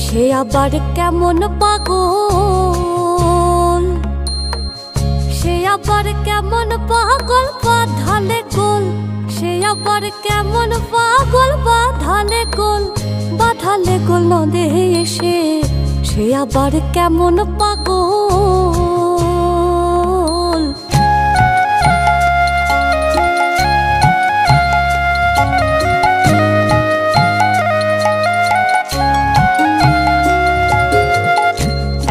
সে আবার কেমন পাগল, সে আবার কেমন পাগল বাঁধালে গোল, সে আবার কেমন পাগল বাঁধালে গোল, বাঁধালে গোল নদে এসে সে আবার কেমন পাগল।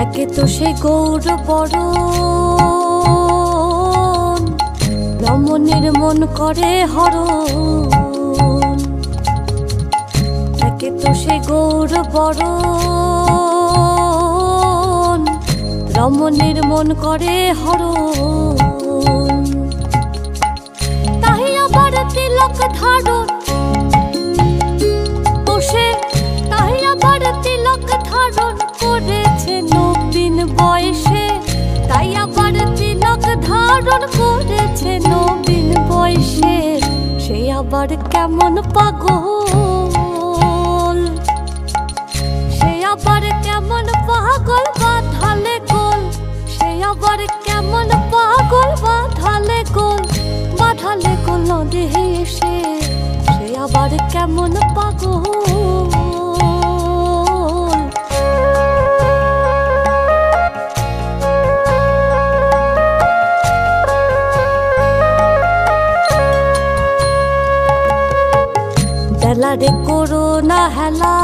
একে তো সেই গৌর বরণ, রমণীর মন করে হরণ। একে তো সেই গৌর বরণ, রমণীর মন করে হরণ। তাহি আবার তিলক ধারণ বসে, তাহি আবার তিলক ধারণ করেছে নবীন বয়সে, তাই আবার তিলক ধারণ করেছে নবীন বয়সে। সে আবার কেমন পাগল, সে আবার কেমন পাগল বাঁধালে গোল, সে আবার কেমন পাগল বাঁধালে গোল, বাঁধালে গোল নদে এসে সে আবার কেমন পাগল। বেলা রে করো না হেলা,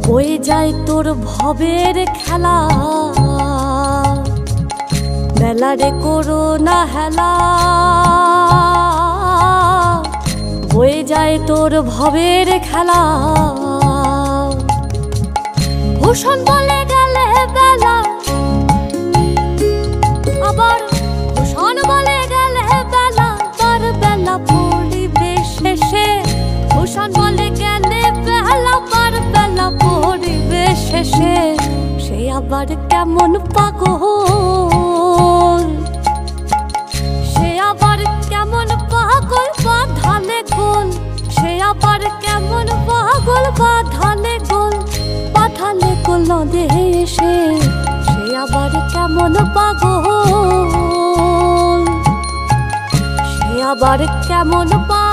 বয়ে যায় তোর ভবের খেলা। বেলা রে করো না হেলা, বয়ে যায় তোর ভবের খেলা। ভূষণ বলে গেলে বেলা, আবার ভূষণ বলে গেলে বেলা, বার বেলা পরিবেশ শেষে। ভূষণ বলে গেলে বেলা, বার বেলা পরিবেশ শেষে। সে আবার কেমন পাগল, সে আবার কেমন পাগল বাঁধালে গোল, সে আবার কেমন পাগল বাঁধালে গোল, বাঁধালে গোল নদে এসে সে আবার কেমন পাগল, সে আবার কেমন পাগল।